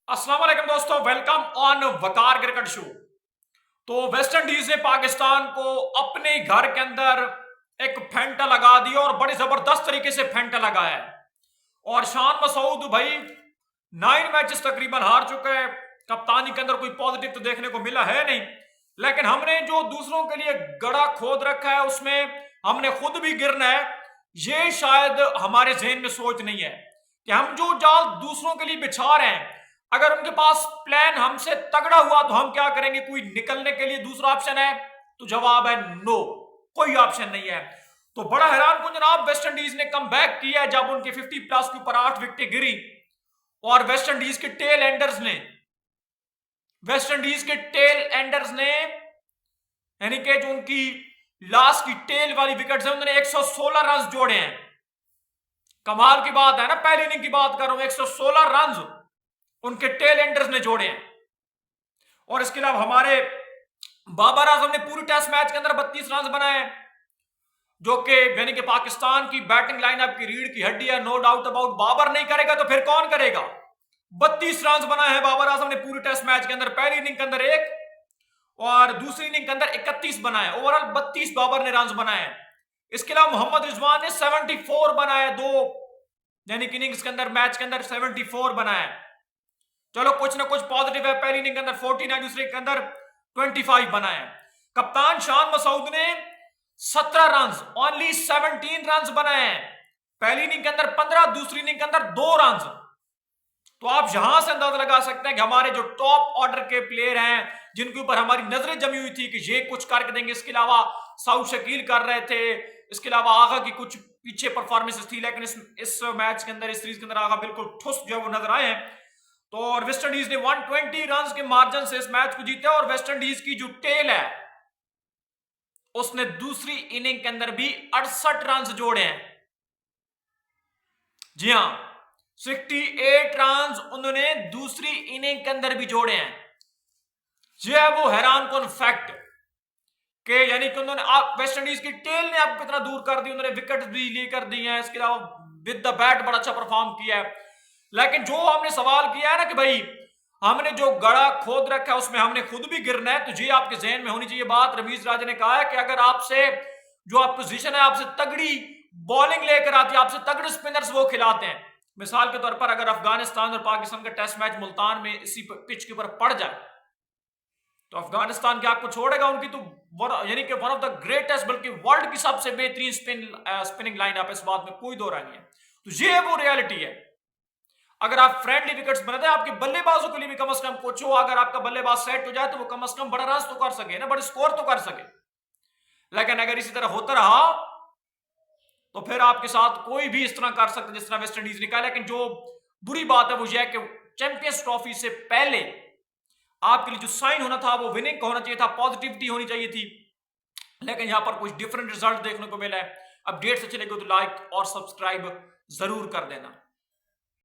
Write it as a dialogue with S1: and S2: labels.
S1: अस्सलाम वालेकुम दोस्तों, welcome on Waqar cricket show. तो वेस्ट इंडीज ने पाकिस्तान को अपने घर के अंदर एक फेंटा लगा दिया और बड़े जबरदस्त तरीके से फेंटा लगाया है। और शान मसूद भाई 9 मैचेस तकरीबन हार चुके हैं। कप्तानी के अंदर कोई पॉजिटिव तो देखने को मिला है नहीं, लेकिन हमने जो दूसरों के लिए गड़ा खोद रखा है उसमें हमने खुद भी गिरना है। ये शायद हमारे जहन में सोच नहीं है कि हम जो जाल दूसरों के लिए बिछा रहे हैं, अगर उनके पास प्लान हमसे तगड़ा हुआ तो हम क्या करेंगे। कोई निकलने के लिए दूसरा ऑप्शन है? तो जवाब है नो, कोई ऑप्शन नहीं है। तो बड़ा हैरान कुन जनाब वेस्ट इंडीज ने कम बैक किया है जब उनके 50+ के ऊपर 8 विकेटें गिरी। और वेस्ट इंडीज के टेल एंडर्स ने यानी कि जो उनकी लास्ट की टेल वाली विकेट है उन्होंने 116 रन जोड़े हैं। कमाल की बात है ना, पहली इनिंग की बात कर रहा हूं, 116 रन उनके टेल एंडर्स ने जोड़े हैं। और इसके अलावा हमारे बाबर आजम ने पूरे टेस्ट मैच के अंदर 32 रन बनाए हैं, जो कि यानी कि पाकिस्तान की बैटिंग लाइनअप की रीढ़ की हड्डी है, नो डाउट अबाउट। बाबर नहीं करेगा तो फिर कौन करेगा। 32 रन बनाए हैं बाबर आजम ने पूरे टेस्ट मैच के अंदर, पहली इनिंग के अंदर 1 और दूसरी इनिंग के अंदर 31 बनाए, ओवरऑल 32 बाबर ने रन बनाए हैं। इसके अलावा मोहम्मद रिजवान ने 74 बनाए, दो यानी कि इनिंग्स के अंदर, मैच के अंदर 74 बनाए। चलो कुछ ना कुछ पॉजिटिव है। पहली इनिंग के अंदर 49, दूसरे के अंदर 25 बनाए। कप्तान शान मसूद ने 17 रन, ओनली 17 रन बनाए हैं। पहली इनिंग के अंदर 15, दूसरी इनिंग के अंदर 2 रन। तो आप यहां से अंदाजा लगा सकते हैं कि हमारे जो टॉप ऑर्डर के प्लेयर हैं, जिनके ऊपर हमारी नजरें जमी हुई थी कि ये कुछ करके देंगे। इसके अलावा साउथ शकील कर रहे थे, इसके अलावा आगा की कुछ पीछे परफॉर्मेंस थी, लेकिन इस मैच के अंदर, इस सीरीज के अंदर आगा बिल्कुल ठुस जो वो नजर आए हैं। तो और वेस्ट इंडीज ने 120 रन के मार्जिन से इस मैच को जीता। और वेस्ट इंडीज की जो टेल है उसने दूसरी इनिंग के अंदर भी 68 रन जोड़े हैं। जी हां, 68 रन उन्होंने दूसरी इनिंग के अंदर भी जोड़े हैं। यह है वो हैरान कुन फैक्ट के यानी कि उन्होंने वेस्ट इंडीज की टेल ने आपको कितना दूर कर दी, उन्होंने विकेट भी लेकर दी हैं। इसके अलावा विद द बैट बड़ा अच्छा परफॉर्म किया है। लेकिन जो हमने सवाल किया है ना कि भाई हमने जो गड़ा खोद रखा है उसमें हमने खुद भी गिरना है, तो ये आपके जहन में होनी चाहिए बात। रमीज राजा ने कहा है कि अगर आपसे जो आप पोजीशन है, आपसे तगड़ी बॉलिंग लेकर आती है, आपसे तगड़े स्पिनर्स वो खिलाते हैं। मिसाल के तौर पर अगर अफगानिस्तान और पाकिस्तान का टेस्ट मैच मुल्तान में इसी पिच के ऊपर पड़ जाए तो अफगानिस्तान के आपको छोड़ेगा। उनकी तो यानी कि वन ऑफ द ग्रेटेस्ट, बल्कि वर्ल्ड की सबसे बेहतरीन स्पिनिंग लाइनअप, इस बात में कोई दो राय नहीं है। तो ये वो रियलिटी है। अगर आप फ्रेंडली विकेट्स बनाते हैं, आपके बल्लेबाजों के लिए भी कम से कम कुछ हो, अगर आपका बल्लेबाज सेट हो जाए तो वो कम से कम बड़ा रन तो कर सके ना, बड़े स्कोर तो कर सके। लेकिन अगर इसी तरह होता रहा तो फिर आपके साथ कोई भी इस तरह कर सकता जिस तरह वेस्ट इंडीज ने कहा। लेकिन जो बुरी बात है वो यह है कि चैंपियंस ट्रॉफी से पहले आपके लिए जो साइन होना था वो विनिंग का होना चाहिए था, पॉजिटिविटी होनी चाहिए थी। लेकिन यहां पर कुछ डिफरेंट रिजल्ट देखने को मिला है। अपडेट से चलेगा तो लाइक और सब्सक्राइब जरूर कर देना।